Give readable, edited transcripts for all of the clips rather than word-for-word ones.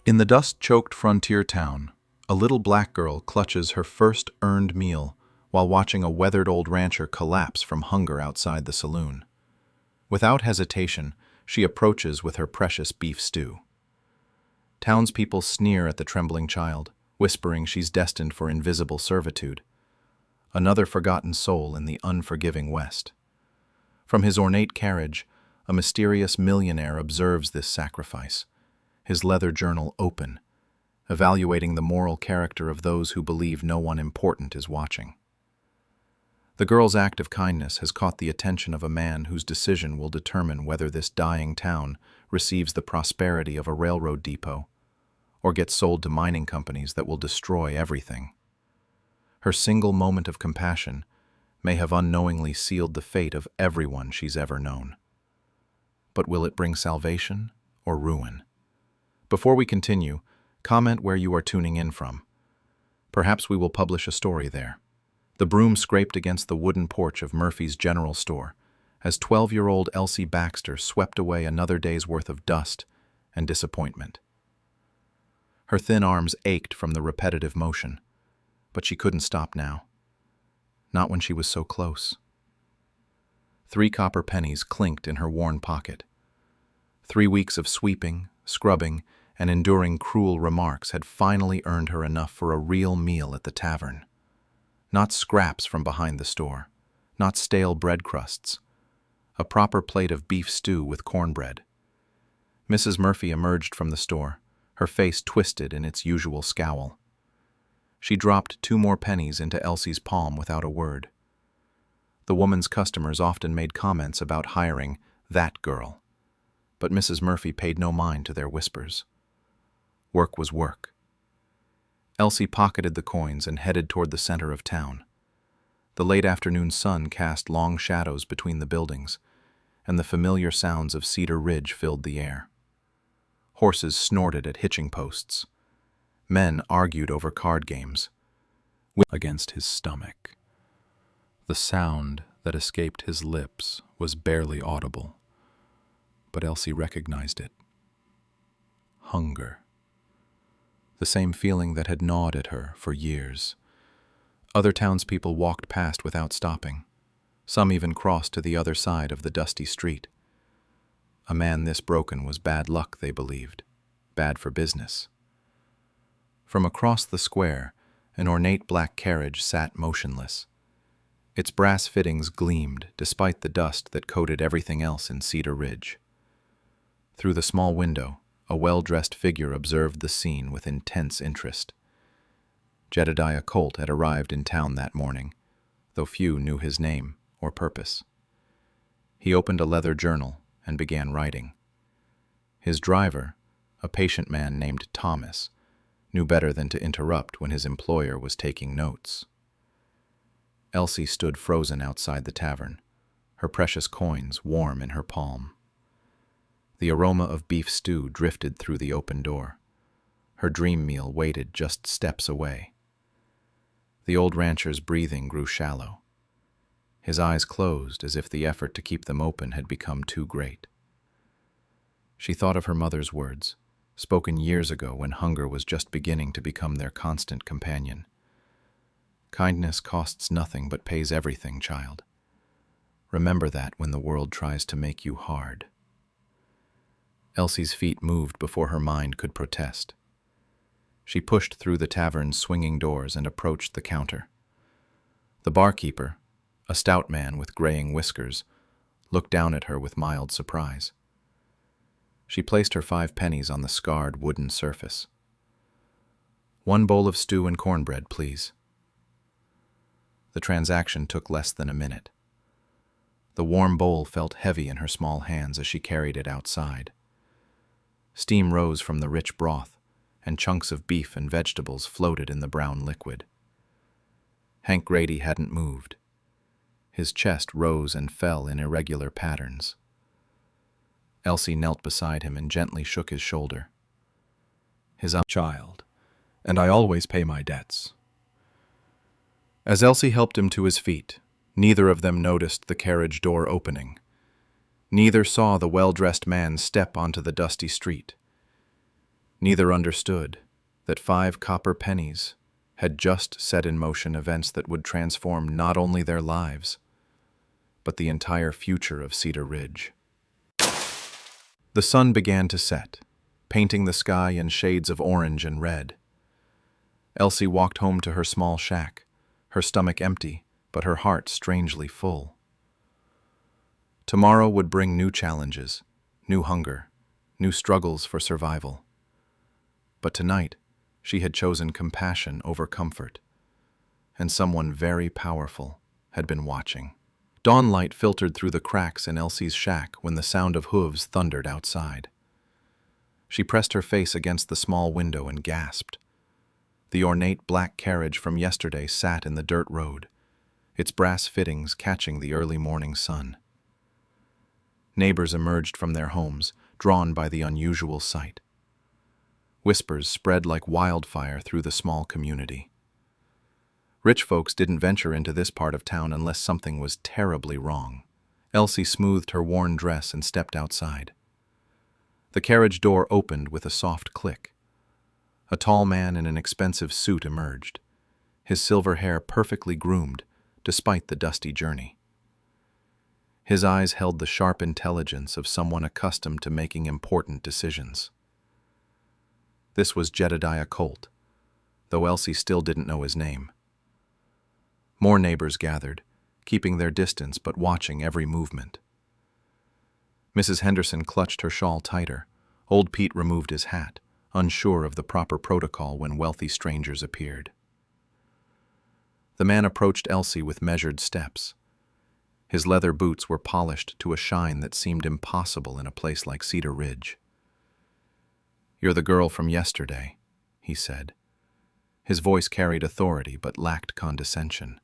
In the dust-choked frontier town, a little black girl clutches her first earned meal while watching a weathered old rancher collapse from hunger outside the saloon. Without hesitation, she approaches with her precious beef stew. Townspeople sneer at the trembling child, whispering she's destined for invisible servitude, another forgotten soul in the unforgiving West. From his ornate carriage, a mysterious millionaire observes this sacrifice, his leather journal open, evaluating the moral character of those who believe no one important is watching. The girl's act of kindness has caught the attention of a man whose decision will determine whether this dying town receives the prosperity of a railroad depot or gets sold to mining companies that will destroy everything. Her single moment of compassion may have unknowingly sealed the fate of everyone she's ever known. But will it bring salvation or ruin? Before we continue, comment where you are tuning in from. Perhaps we will publish a story there. The broom scraped against the wooden porch of Murphy's General Store as 12-year-old Elsie Baxter swept away another day's worth of dust and disappointment. Her thin arms ached from the repetitive motion, but she couldn't stop now. Not when she was so close. 3 copper pennies clinked in her worn pocket. 3 weeks of sweeping, scrubbing, and enduring cruel remarks had finally earned her enough for a real meal at the tavern. Not scraps from behind the store, not stale bread crusts. A proper plate of beef stew with cornbread. Mrs. Murphy emerged from the store, her face twisted in its usual scowl. She dropped 2 more pennies into Elsie's palm without a word. The woman's customers often made comments about hiring that girl, but Mrs. Murphy paid no mind to their whispers. Work was work. Elsie pocketed the coins and headed toward the center of town. The late afternoon sun cast long shadows between the buildings, and the familiar sounds of Cedar Ridge filled the air. Horses snorted at hitching posts. Men argued over card games. Against his stomach. The sound that escaped his lips was barely audible, but Elsie recognized it. Hunger. The same feeling that had gnawed at her for years. Other townspeople walked past without stopping. Some even crossed to the other side of the dusty street. A man this broken was bad luck, they believed. Bad for business. From across the square, an ornate black carriage sat motionless. Its brass fittings gleamed despite the dust that coated everything else in Cedar Ridge. Through the small window, a well-dressed figure observed the scene with intense interest. Jedediah Colt had arrived in town that morning, though few knew his name or purpose. He opened a leather journal and began writing. His driver, a patient man named Thomas, knew better than to interrupt when his employer was taking notes. Elsie stood frozen outside the tavern, her precious coins warm in her palm. The aroma of beef stew drifted through the open door. Her dream meal waited just steps away. The old rancher's breathing grew shallow. His eyes closed as if the effort to keep them open had become too great. She thought of her mother's words, spoken years ago when hunger was just beginning to become their constant companion. Kindness costs nothing but pays everything, child. Remember that when the world tries to make you hard. Elsie's feet moved before her mind could protest. She pushed through the tavern's swinging doors and approached the counter. The barkeeper, a stout man with graying whiskers, looked down at her with mild surprise. She placed her 5 pennies on the scarred wooden surface. 1 bowl of stew and cornbread, please. The transaction took less than a minute. The warm bowl felt heavy in her small hands as she carried it outside. Steam rose from the rich broth, and chunks of beef and vegetables floated in the brown liquid. Hank Grady hadn't moved. His chest rose and fell in irregular patterns. Elsie knelt beside him and gently shook his shoulder. His child, and I always pay my debts. As Elsie helped him to his feet, neither of them noticed the carriage door opening. Neither saw the well-dressed man step onto the dusty street. Neither understood that 5 copper pennies had just set in motion events that would transform not only their lives, but the entire future of Cedar Ridge. The sun began to set, painting the sky in shades of orange and red. Elsie walked home to her small shack, her stomach empty, but her heart strangely full. Tomorrow would bring new challenges, new hunger, new struggles for survival. But tonight, she had chosen compassion over comfort, and someone very powerful had been watching. Dawn light filtered through the cracks in Elsie's shack when the sound of hooves thundered outside. She pressed her face against the small window and gasped. The ornate black carriage from yesterday sat in the dirt road, its brass fittings catching the early morning sun. Neighbors emerged from their homes, drawn by the unusual sight. Whispers spread like wildfire through the small community. Rich folks didn't venture into this part of town unless something was terribly wrong. Elsie smoothed her worn dress and stepped outside. The carriage door opened with a soft click. A tall man in an expensive suit emerged, his silver hair perfectly groomed despite the dusty journey. His eyes held the sharp intelligence of someone accustomed to making important decisions. This was Jedediah Colt, though Elsie still didn't know his name. More neighbors gathered, keeping their distance but watching every movement. Mrs. Henderson clutched her shawl tighter. Old Pete removed his hat, unsure of the proper protocol when wealthy strangers appeared. The man approached Elsie with measured steps. His leather boots were polished to a shine that seemed impossible in a place like Cedar Ridge. "You're the girl from yesterday," he said. His voice carried authority but lacked condescension.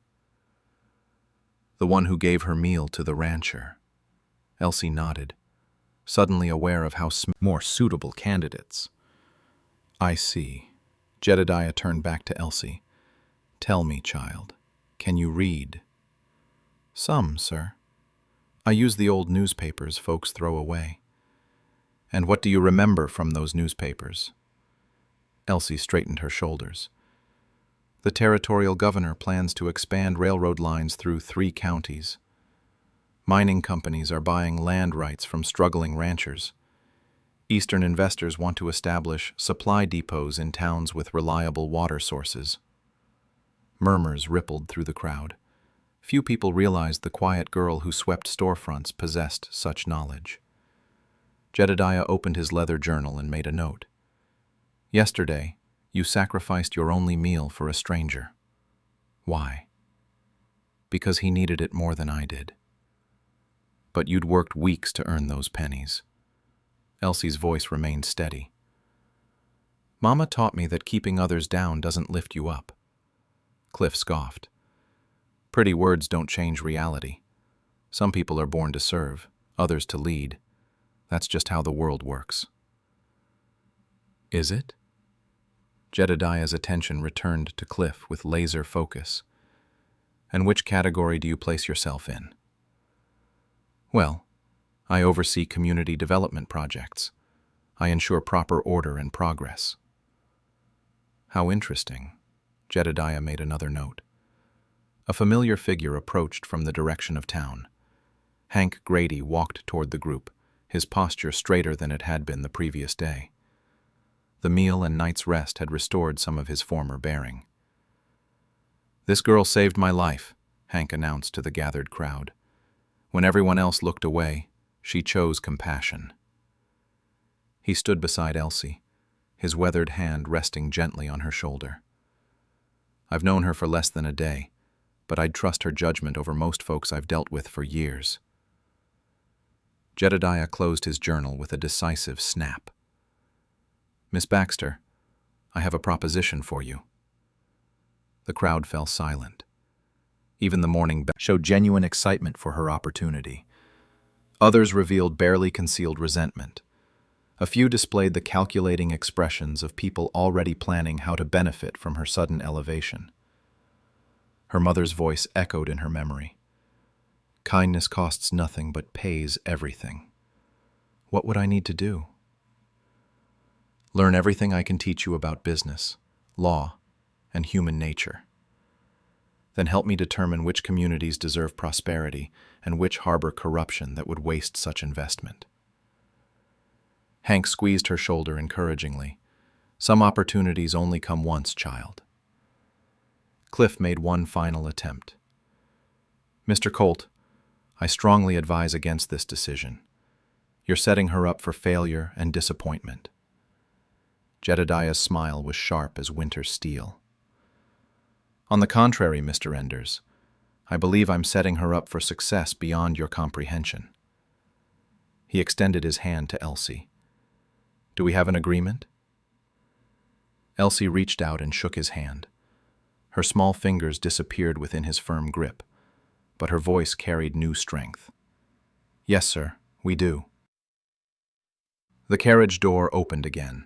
"The one who gave her meal to the rancher." Elsie nodded, suddenly aware of how more suitable candidates. "I see." Jedediah turned back to Elsie. "Tell me, child, can you read?" "Some, sir. I use the old newspapers folks throw away." "And what do you remember from those newspapers?" Elsie straightened her shoulders. "The territorial governor plans to expand railroad lines through 3 counties. Mining companies are buying land rights from struggling ranchers. Eastern investors want to establish supply depots in towns with reliable water sources." Murmurs rippled through the crowd. Few people realized the quiet girl who swept storefronts possessed such knowledge. Jedediah opened his leather journal and made a note. "Yesterday, you sacrificed your only meal for a stranger. Why?" "Because he needed it more than I did." "But you'd worked weeks to earn those pennies." Elsie's voice remained steady. "Mama taught me that keeping others down doesn't lift you up." Cliff scoffed. "Pretty words don't change reality. Some people are born to serve, others to lead. That's just how the world works." "Is it?" Jedediah's attention returned to Cliff with laser focus. "And which category do you place yourself in?" "Well, I oversee community development projects. I ensure proper order and progress." "How interesting." Jedediah made another note. A familiar figure approached from the direction of town. Hank Grady walked toward the group, his posture straighter than it had been the previous day. The meal and night's rest had restored some of his former bearing. "This girl saved my life," Hank announced to the gathered crowd. "When everyone else looked away, she chose compassion." He stood beside Elsie, his weathered hand resting gently on her shoulder. "I've known her for less than a day, but I'd trust her judgment over most folks I've dealt with for years." Jedediah closed his journal with a decisive snap. "Miss Baxter, I have a proposition for you." The crowd fell silent. Even the morning bell showed genuine excitement for her opportunity. Others revealed barely concealed resentment. A few displayed the calculating expressions of people already planning how to benefit from her sudden elevation. Her mother's voice echoed in her memory. "Kindness costs nothing but pays everything." What would I need to do? Learn everything I can teach you about business, law, and human nature. Then help me determine which communities deserve prosperity and which harbor corruption that would waste such investment." Hank squeezed her shoulder encouragingly. "Some opportunities only come once, child." Cliff made one final attempt. "Mr. Colt, I strongly advise against this decision. You're setting her up for failure and disappointment." Jedediah's smile was sharp as winter steel. "On the contrary, Mr. Enders, I believe I'm setting her up for success beyond your comprehension." He extended his hand to Elsie. "Do we have an agreement?" Elsie reached out and shook his hand. Her small fingers disappeared within his firm grip, but her voice carried new strength. "Yes, sir, we do." The carriage door opened again.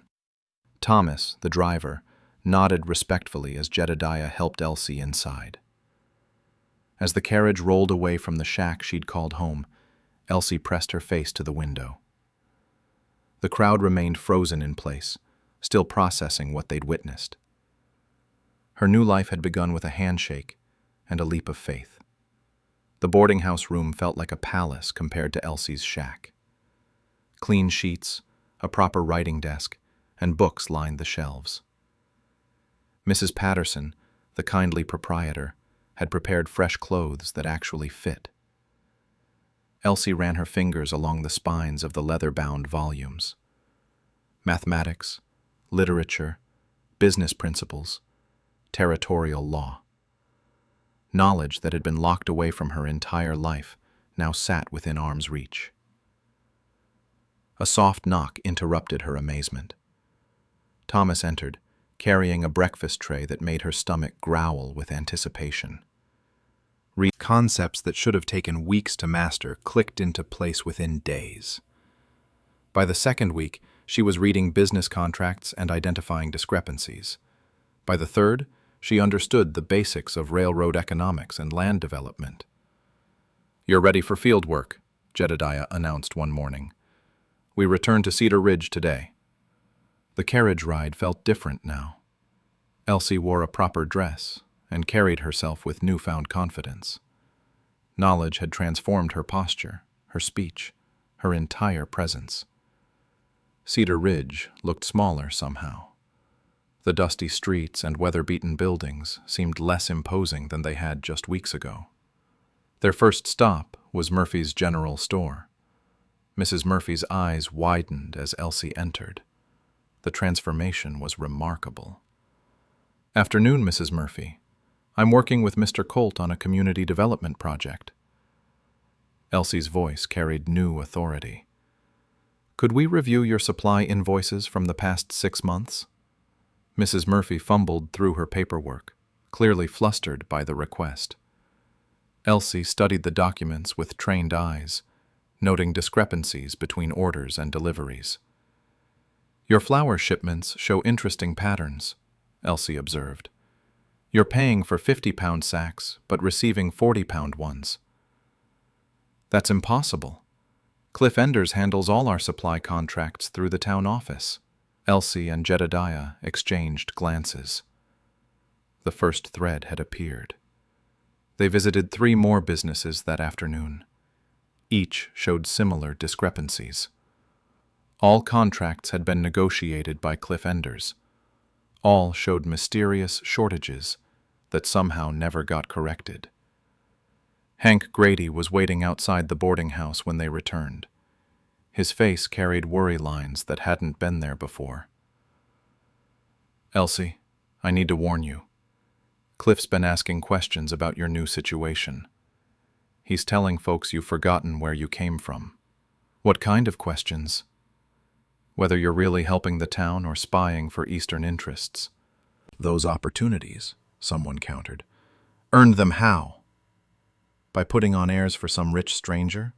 Thomas, the driver, nodded respectfully as Jedediah helped Elsie inside. As the carriage rolled away from the shack she'd called home, Elsie pressed her face to the window. The crowd remained frozen in place, still processing what they'd witnessed. Her new life had begun with a handshake and a leap of faith. The boarding house room felt like a palace compared to Elsie's shack. Clean sheets, a proper writing desk, and books lined the shelves. Mrs. Patterson, the kindly proprietor, had prepared fresh clothes that actually fit. Elsie ran her fingers along the spines of the leather-bound volumes. Mathematics, literature, business principles, territorial law. Knowledge that had been locked away from her entire life now sat within arm's reach. A soft knock interrupted her amazement. Thomas entered, carrying a breakfast tray that made her stomach growl with anticipation. Concepts that should have taken weeks to master clicked into place within days. By the second week, she was reading business contracts and identifying discrepancies. By the third, she understood the basics of railroad economics and land development. "You're ready for field work," Jedediah announced one morning. "We return to Cedar Ridge today." The carriage ride felt different now. Elsie wore a proper dress and carried herself with newfound confidence. Knowledge had transformed her posture, her speech, her entire presence. Cedar Ridge looked smaller somehow. The dusty streets and weather-beaten buildings seemed less imposing than they had just weeks ago. Their first stop was Murphy's General Store. Mrs. Murphy's eyes widened as Elsie entered. The transformation was remarkable. "Afternoon, Mrs. Murphy. I'm working with Mr. Colt on a community development project." Elsie's voice carried new authority. "Could we review your supply invoices from the past 6 months?" Mrs. Murphy fumbled through her paperwork, clearly flustered by the request. Elsie studied the documents with trained eyes, noting discrepancies between orders and deliveries. "Your flour shipments show interesting patterns," Elsie observed. "You're paying for 50-pound sacks, but receiving 40-pound ones." "That's impossible. Cliff Enders handles all our supply contracts through the town office." Elsie and Jedediah exchanged glances. The first thread had appeared. They visited 3 more businesses that afternoon. Each showed similar discrepancies. All contracts had been negotiated by Cliff Enders. All showed mysterious shortages that somehow never got corrected. Hank Grady was waiting outside the boarding house when they returned. His face carried worry lines that hadn't been there before. "Elsie, I need to warn you. Cliff's been asking questions about your new situation. He's telling folks you've forgotten where you came from." "What kind of questions?" "Whether you're really helping the town or spying for Eastern interests." "Those opportunities," someone countered. "Earned them how? By putting on airs for some rich stranger?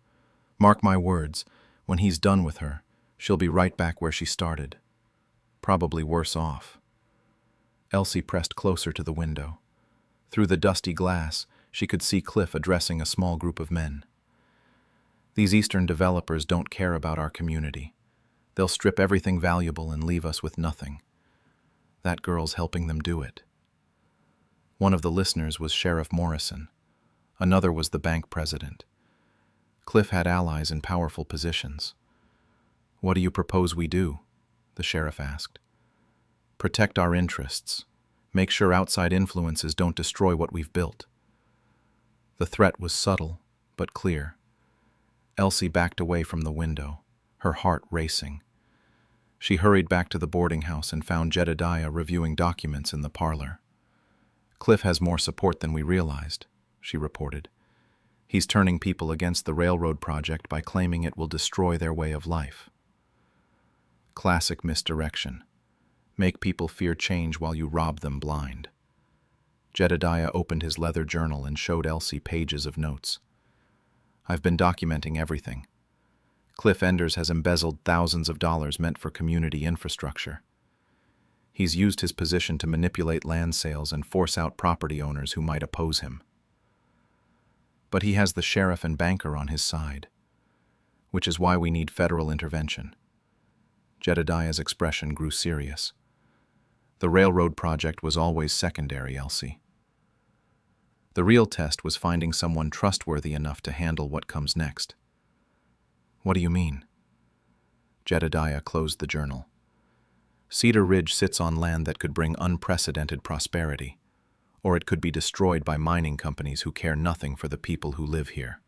Mark my words, when he's done with her, she'll be right back where she started. Probably worse off." Elsie pressed closer to the window. Through the dusty glass, she could see Cliff addressing a small group of men. "These Eastern developers don't care about our community. They'll strip everything valuable and leave us with nothing. That girl's helping them do it. One of the listeners was Sheriff Morrison. Another was the bank president. Cliff had allies in powerful positions. "What do you propose we do?" the sheriff asked. "Protect our interests. Make sure outside influences don't destroy what we've built." The threat was subtle, but clear. Elsie backed away from the window, her heart racing. She hurried back to the boarding house and found Jedediah reviewing documents in the parlor. "Cliff has more support than we realized," she reported. "He's turning people against the railroad project by claiming it will destroy their way of life." Classic misdirection. Make people fear change while you rob them blind. Jedediah opened his leather journal and showed Elsie pages of notes. "I've been documenting everything. Cliff Enders has embezzled thousands of dollars meant for community infrastructure. He's used his position to manipulate land sales and force out property owners who might oppose him. But he has the sheriff and banker on his side, which is why we need federal intervention." Jedediah's expression grew serious. "The railroad project was always secondary, Elsie. The real test was finding someone trustworthy enough to handle what comes next." "What do you mean?" Jedediah closed the journal. "Cedar Ridge sits on land that could bring unprecedented prosperity, or it could be destroyed by mining companies who care nothing for the people who live here."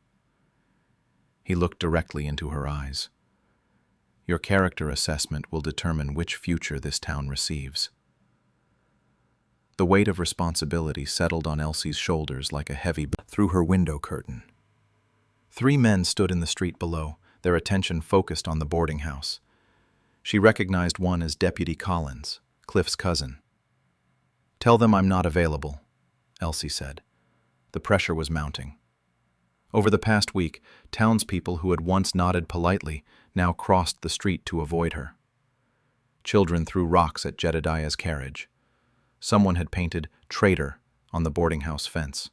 He looked directly into her eyes. "Your character assessment will determine which future this town receives." The weight of responsibility settled on Elsie's shoulders like a heavy through her window curtain. 3 men stood in the street below, their attention focused on the boarding house. She recognized one as Deputy Collins, Cliff's cousin. "Tell them I'm not available," Elsie said. The pressure was mounting. Over the past week, townspeople who had once nodded politely now crossed the street to avoid her. Children threw rocks at Jedediah's carriage. Someone had painted "Traitor" on the boarding house fence.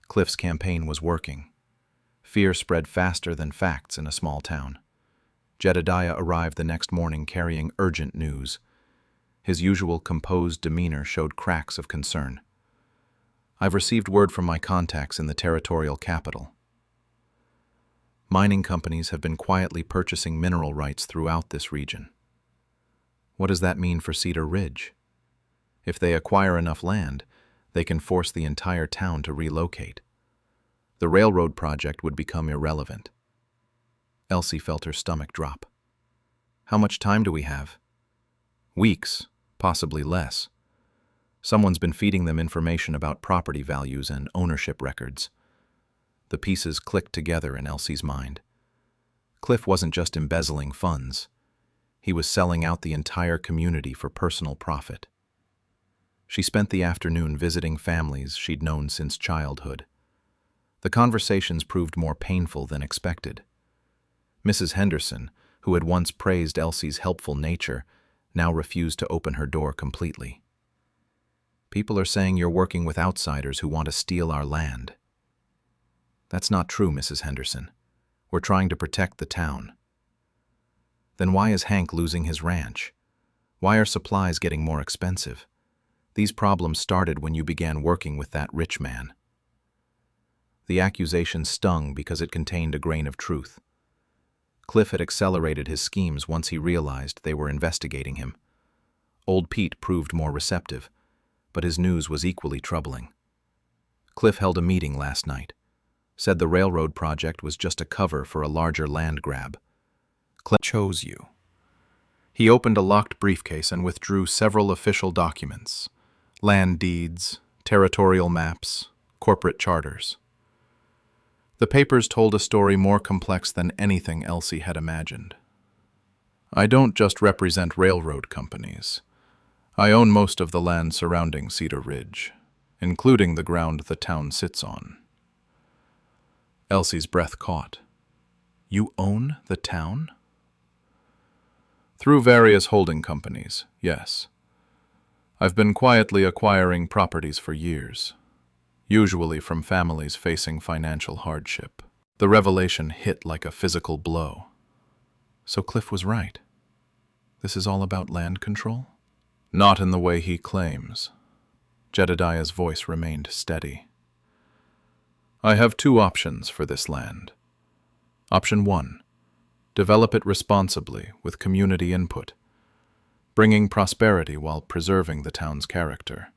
Cliff's campaign was working. Fear spread faster than facts in a small town. Jedediah arrived the next morning carrying urgent news. His usual composed demeanor showed cracks of concern. "I've received word from my contacts in the territorial capital. Mining companies have been quietly purchasing mineral rights throughout this region." "What does that mean for Cedar Ridge?" "If they acquire enough land, they can force the entire town to relocate. The railroad project would become irrelevant." Elsie felt her stomach drop. "How much time do we have?" "Weeks, possibly less. Someone's been feeding them information about property values and ownership records." The pieces clicked together in Elsie's mind. Cliff wasn't just embezzling funds. He was selling out the entire community for personal profit. She spent the afternoon visiting families she'd known since childhood. The conversations proved more painful than expected. Mrs. Henderson, who had once praised Elsie's helpful nature, now refused to open her door completely. "People are saying you're working with outsiders who want to steal our land." "That's not true, Mrs. Henderson. We're trying to protect the town." "Then why is Hank losing his ranch? Why are supplies getting more expensive? These problems started when you began working with that rich man." The accusation stung because it contained a grain of truth. Cliff had accelerated his schemes once he realized they were investigating him. Old Pete proved more receptive, but his news was equally troubling. Cliff held a meeting last night, said the railroad project was just a cover for a larger land grab. Cliff chose you. He opened a locked briefcase and withdrew several official documents: land deeds, territorial maps, corporate charters. The papers told a story more complex than anything Elsie had imagined. "I don't just represent railroad companies. I own most of the land surrounding Cedar Ridge, including the ground the town sits on." Elsie's breath caught. "You own the town?" "Through various holding companies, yes. I've been quietly acquiring properties for years, usually from families facing financial hardship." The revelation hit like a physical blow. So Cliff was right. This is all about land control? Not in the way he claims. Jedediah's voice remained steady. I have two options for this land. Option 1. Develop it responsibly with community input, bringing prosperity while preserving the town's character.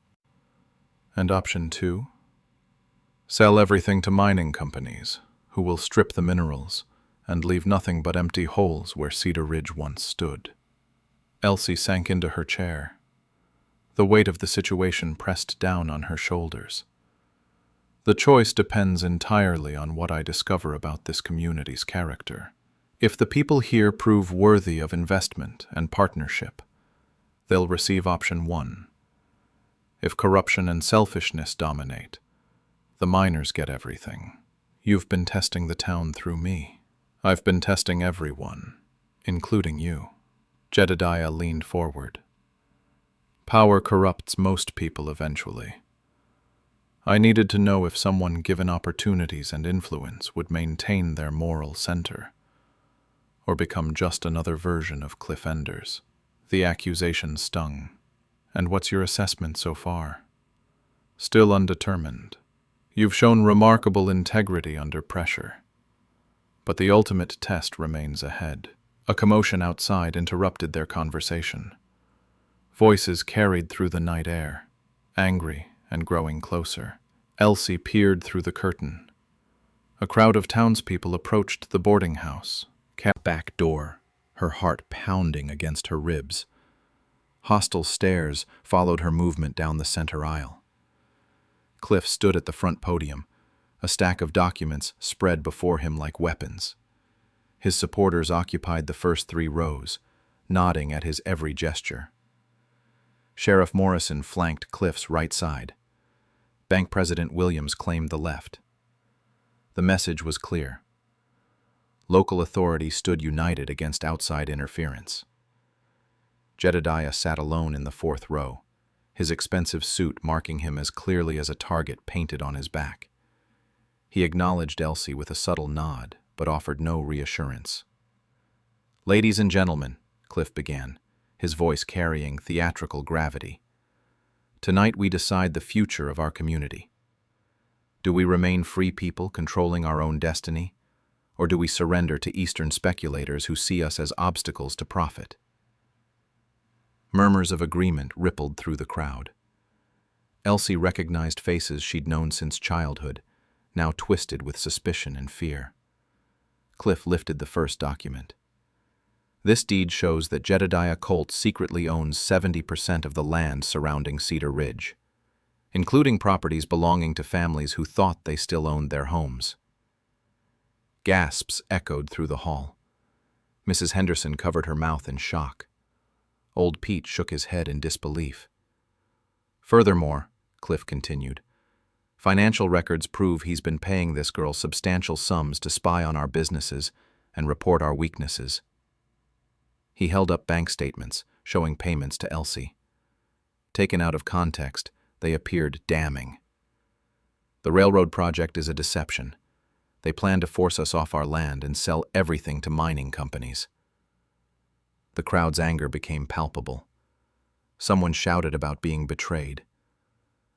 And Option 2. Sell everything to mining companies, who will strip the minerals and leave nothing but empty holes where Cedar Ridge once stood. Elsie sank into her chair. The weight of the situation pressed down on her shoulders. The choice depends entirely on what I discover about this community's character. If the people here prove worthy of investment and partnership, they'll receive Option 1. If corruption and selfishness dominate, the miners get everything. You've been testing the town through me. I've been testing everyone, including you. Jedediah leaned forward. Power corrupts most people eventually. I needed to know if someone given opportunities and influence would maintain their moral center, or become just another version of Cliff Enders. The accusation stung. And what's your assessment so far? Still undetermined. You've shown remarkable integrity under pressure. But the ultimate test remains ahead. A commotion outside interrupted their conversation. Voices carried through the night air, angry and growing closer. Elsie peered through the curtain. A crowd of townspeople approached the boarding house, back door, her heart pounding against her ribs. Hostile stares followed her movement down the center aisle. Cliff stood at the front podium, a stack of documents spread before him like weapons. His supporters occupied the first 3 rows, nodding at his every gesture. Sheriff Morrison flanked Cliff's right side. Bank President Williams claimed the left. The message was clear. Local authorities stood united against outside interference. Jedediah sat alone in the 4th row, his expensive suit marking him as clearly as a target painted on his back. He acknowledged Elsie with a subtle nod, but offered no reassurance. Ladies and gentlemen, Cliff began, his voice carrying theatrical gravity. Tonight we decide the future of our community. Do we remain free people controlling our own destiny, or do we surrender to Eastern speculators who see us as obstacles to profit? Murmurs of agreement rippled through the crowd. Elsie recognized faces she'd known since childhood, now twisted with suspicion and fear. Cliff lifted the first document. This deed shows that Jedediah Colt secretly owns 70% of the land surrounding Cedar Ridge, including properties belonging to families who thought they still owned their homes. Gasps echoed through the hall. Mrs. Henderson covered her mouth in shock. Old Pete shook his head in disbelief. Furthermore, Cliff continued, financial records prove he's been paying this girl substantial sums to spy on our businesses and report our weaknesses. He held up bank statements, showing payments to Elsie. Taken out of context, they appeared damning. The railroad project is a deception. They plan to force us off our land and sell everything to mining companies. The crowd's anger became palpable. Someone shouted about being betrayed.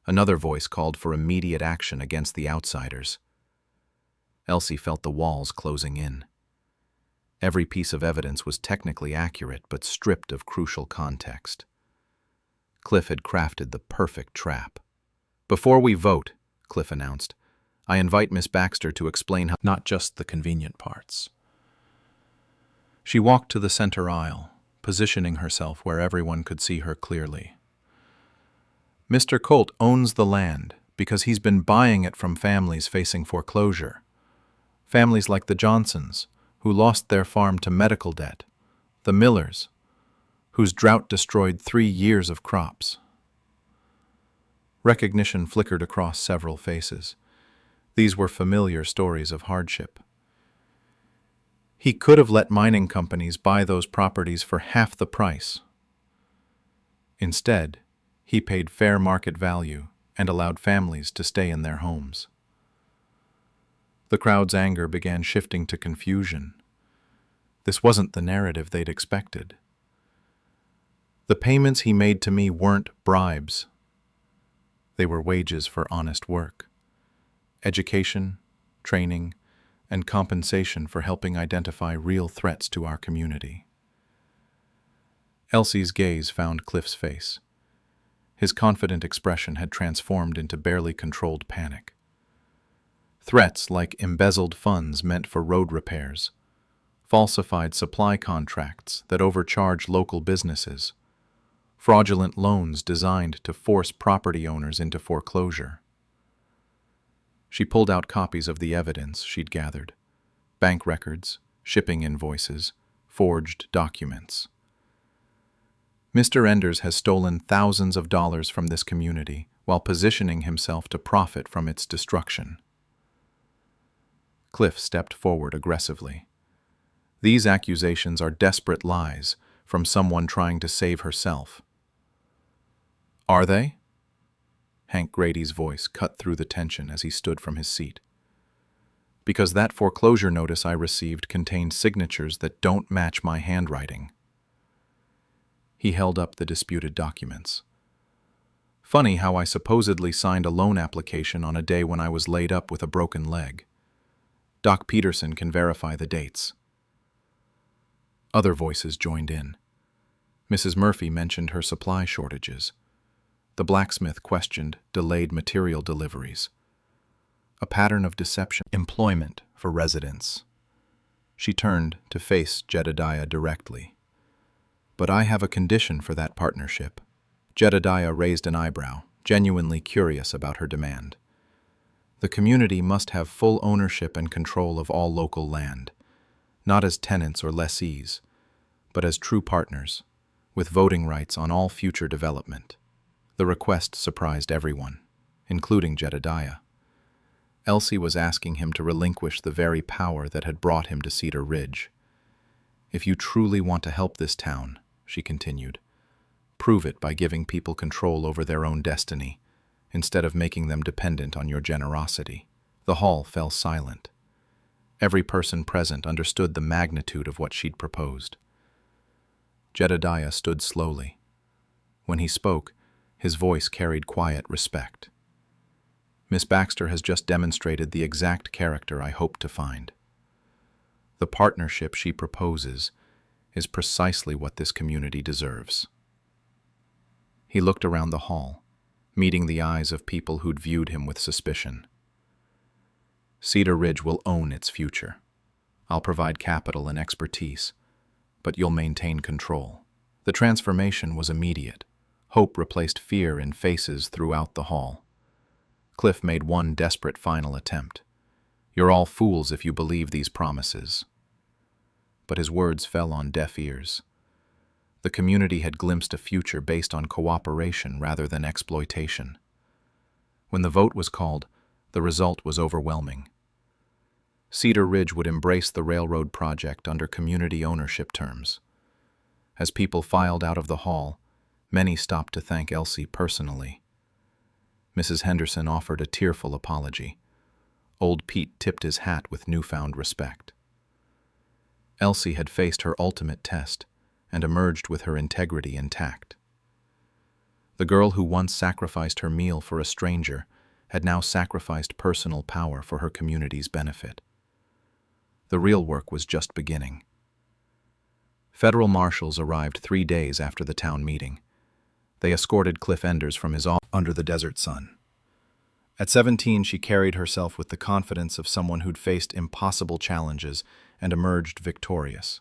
Another voice called for immediate action against the outsiders. Elsie felt the walls closing in. Every piece of evidence was technically accurate but stripped of crucial context. Cliff had crafted the perfect trap. Before we vote, Cliff announced, I invite Miss Baxter to explain how, not just the convenient parts. She walked to the center aisle, positioning herself where everyone could see her clearly. Mr. Colt owns the land because he's been buying it from families facing foreclosure. Families like the Johnsons, who lost their farm to medical debt, the Millers, whose drought destroyed 3 years of crops. Recognition flickered across several faces. These were familiar stories of hardship. He could have let mining companies buy those properties for half the price. Instead, he paid fair market value and allowed families to stay in their homes. The crowd's anger began shifting to confusion. This wasn't the narrative they'd expected. The payments he made to me weren't bribes. They were wages for honest work. Education, training, and compensation for helping identify real threats to our community. Elsie's gaze found Cliff's face. His confident expression had transformed into barely controlled panic. Threats like embezzled funds meant for road repairs, falsified supply contracts that overcharge local businesses, fraudulent loans designed to force property owners into foreclosure. She pulled out copies of the evidence she'd gathered: bank records, shipping invoices, forged documents. Mr. Enders has stolen thousands of dollars from this community while positioning himself to profit from its destruction. Cliff stepped forward aggressively. These accusations are desperate lies from someone trying to save herself. Are they? Hank Grady's voice cut through the tension as he stood from his seat. Because that foreclosure notice I received contained signatures that don't match my handwriting. He held up the disputed documents. Funny how I supposedly signed a loan application on a day when I was laid up with a broken leg. Doc Peterson can verify the dates. Other voices joined in. Mrs. Murphy mentioned her supply shortages. The blacksmith questioned delayed material deliveries. A pattern of deception. Employment for residents. She turned to face Jedediah directly. But I have a condition for that partnership. Jedediah raised an eyebrow, genuinely curious about her demand. The community must have full ownership and control of all local land, not as tenants or lessees, but as true partners, with voting rights on all future development. The request surprised everyone, including Jedediah. Elsie was asking him to relinquish the very power that had brought him to Cedar Ridge. If you truly want to help this town, she continued, prove it by giving people control over their own destiny, instead of making them dependent on your generosity. The hall fell silent. Every person present understood the magnitude of what she'd proposed. Jedediah stood slowly. When he spoke, his voice carried quiet respect. Miss Baxter has just demonstrated the exact character I hoped to find. The partnership she proposes is precisely what this community deserves. He looked around the hall, meeting the eyes of people who'd viewed him with suspicion. Cedar Ridge will own its future. I'll provide capital and expertise, but you'll maintain control. The transformation was immediate. Hope replaced fear in faces throughout the hall. Cliff made one desperate final attempt. You're all fools if you believe these promises. But his words fell on deaf ears. The community had glimpsed a future based on cooperation rather than exploitation. When the vote was called, the result was overwhelming. Cedar Ridge would embrace the railroad project under community ownership terms. As people filed out of the hall, many stopped to thank Elsie personally. Mrs. Henderson offered a tearful apology. Old Pete tipped his hat with newfound respect. Elsie had faced her ultimate test and emerged with her integrity intact. The girl who once sacrificed her meal for a stranger had now sacrificed personal power for her community's benefit. The real work was just beginning. Federal marshals arrived 3 days after the town meeting. They escorted Cliff Enders from his office under the desert sun. At 17, she carried herself with the confidence of someone who'd faced impossible challenges and emerged victorious.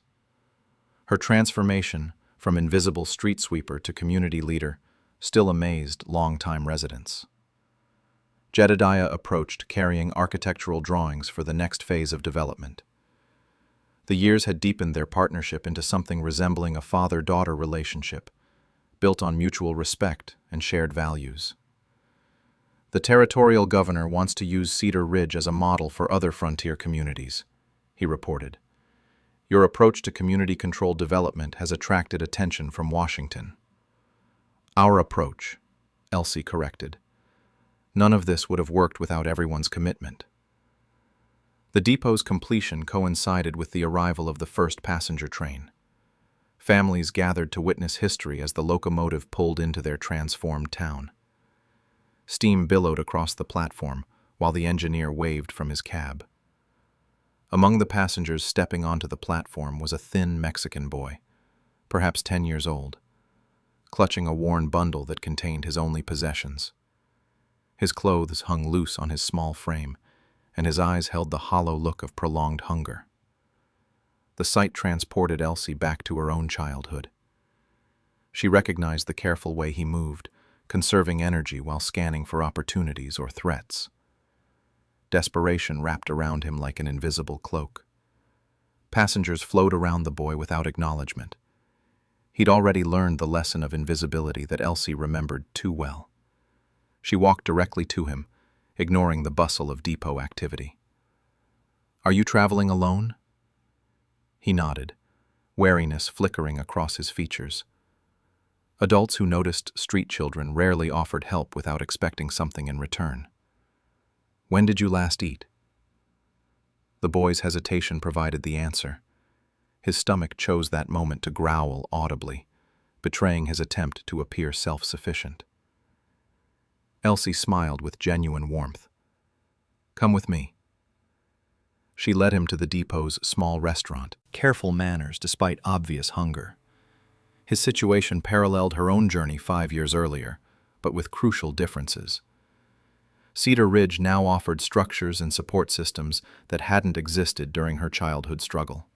Her transformation from invisible street sweeper to community leader still amazed longtime residents. Jedediah approached carrying architectural drawings for the next phase of development. The years had deepened their partnership into something resembling a father-daughter relationship, built on mutual respect and shared values. The territorial governor wants to use Cedar Ridge as a model for other frontier communities, he reported. Your approach to community-controlled development has attracted attention from Washington. Our approach, Elsie corrected. None of this would have worked without everyone's commitment. The depot's completion coincided with the arrival of the first passenger train. Families gathered to witness history as the locomotive pulled into their transformed town. Steam billowed across the platform while the engineer waved from his cab. Among the passengers stepping onto the platform was a thin Mexican boy, perhaps 10 years old, clutching a worn bundle that contained his only possessions. His clothes hung loose on his small frame, and his eyes held the hollow look of prolonged hunger. The sight transported Elsie back to her own childhood. She recognized the careful way he moved, conserving energy while scanning for opportunities or threats. Desperation wrapped around him like an invisible cloak. Passengers flowed around the boy without acknowledgement. He'd already learned the lesson of invisibility that Elsie remembered too well. She walked directly to him, ignoring the bustle of depot activity. "Are you traveling alone?" He nodded, wariness flickering across his features. Adults who noticed street children rarely offered help without expecting something in return. "When did you last eat?" The boy's hesitation provided the answer. His stomach chose that moment to growl audibly, betraying his attempt to appear self-sufficient. Elsie smiled with genuine warmth. "Come with me." She led him to the depot's small restaurant, careful manners despite obvious hunger. His situation paralleled her own journey 5 years earlier, but with crucial differences. Cedar Ridge now offered structures and support systems that hadn't existed during her childhood struggle.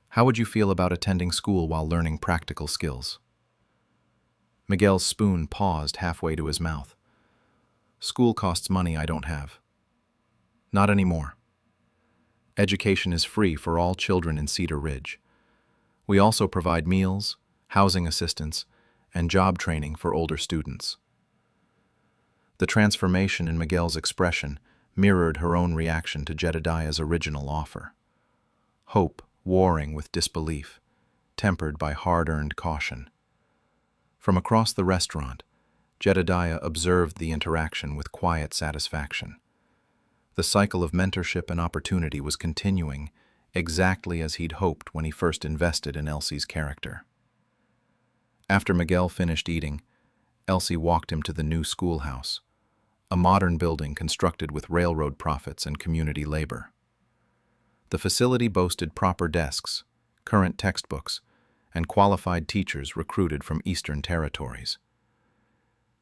"How would you feel about attending school while learning practical skills?" Miguel's spoon paused halfway to his mouth. "School costs money I don't have." "Not anymore. Education is free for all children in Cedar Ridge. We also provide meals, housing assistance, and job training for older students." The transformation in Miguel's expression mirrored her own reaction to Jedediah's original offer. Hope warring with disbelief, tempered by hard-earned caution. From across the restaurant, Jedediah observed the interaction with quiet satisfaction. The cycle of mentorship and opportunity was continuing exactly as he'd hoped when he first invested in Elsie's character. After Miguel finished eating, Elsie walked him to the new schoolhouse, a modern building constructed with railroad profits and community labor. The facility boasted proper desks, current textbooks, and qualified teachers recruited from Eastern territories.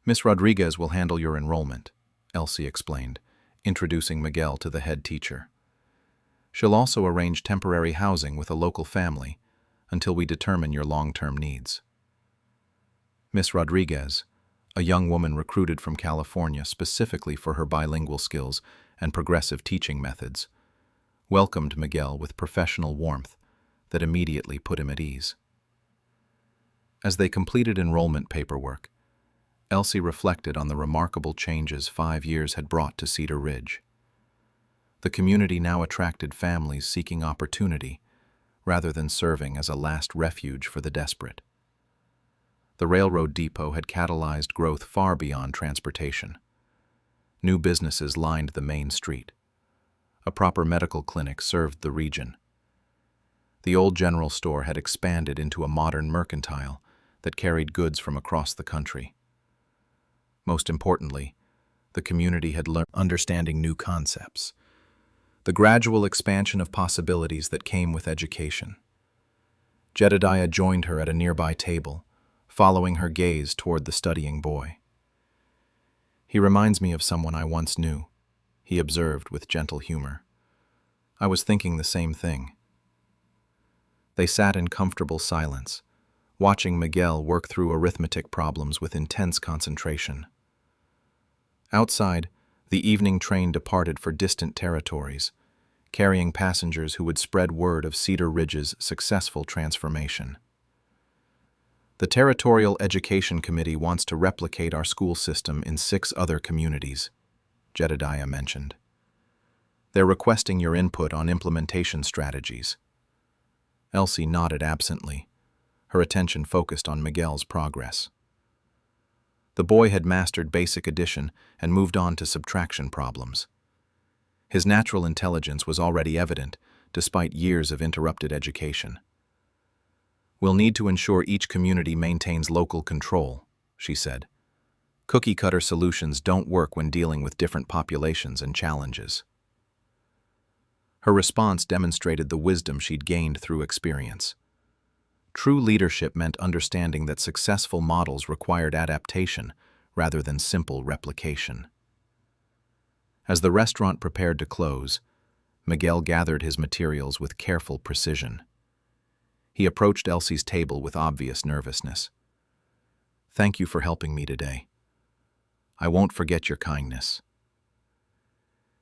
"Miss Rodriguez will handle your enrollment," Elsie explained, introducing Miguel to the head teacher. "She'll also arrange temporary housing with a local family until we determine your long-term needs." Miss Rodriguez, a young woman recruited from California specifically for her bilingual skills and progressive teaching methods, welcomed Miguel with professional warmth that immediately put him at ease. As they completed enrollment paperwork, Elsie reflected on the remarkable changes 5 years had brought to Cedar Ridge. The community now attracted families seeking opportunity rather than serving as a last refuge for the desperate. The railroad depot had catalyzed growth far beyond transportation. New businesses lined the main street. A proper medical clinic served the region. The old general store had expanded into a modern mercantile that carried goods from across the country. Most importantly, the community had learned understanding new concepts, the gradual expansion of possibilities that came with education. Jedediah joined her at a nearby table, following her gaze toward the studying boy. "He reminds me of someone I once knew," he observed with gentle humor. "I was thinking the same thing." They sat in comfortable silence, watching Miguel work through arithmetic problems with intense concentration. Outside, the evening train departed for distant territories, carrying passengers who would spread word of Cedar Ridge's successful transformation. "The Territorial Education Committee wants to replicate our school system in 6 other communities," Jedediah mentioned. "They're requesting your input on implementation strategies." Elsie nodded absently, her attention focused on Miguel's progress. The boy had mastered basic addition and moved on to subtraction problems. His natural intelligence was already evident, despite years of interrupted education. "We'll need to ensure each community maintains local control," she said. "Cookie-cutter solutions don't work when dealing with different populations and challenges." Her response demonstrated the wisdom she'd gained through experience. True leadership meant understanding that successful models required adaptation rather than simple replication. As the restaurant prepared to close, Miguel gathered his materials with careful precision. He approached Elsie's table with obvious nervousness. "Thank you for helping me today. I won't forget your kindness."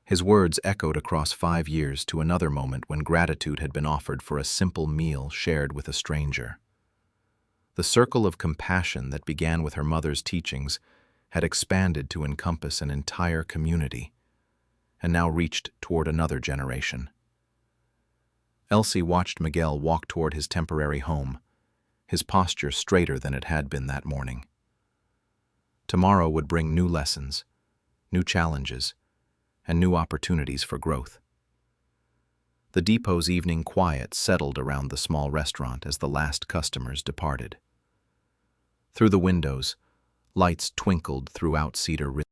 His words echoed across 5 years to another moment when gratitude had been offered for a simple meal shared with a stranger. The circle of compassion that began with her mother's teachings had expanded to encompass an entire community, and now reached toward another generation. Elsie watched Miguel walk toward his temporary home, his posture straighter than it had been that morning. Tomorrow would bring new lessons, new challenges, and new opportunities for growth. The depot's evening quiet settled around the small restaurant as the last customers departed. Through the windows, lights twinkled throughout Cedar Ridge.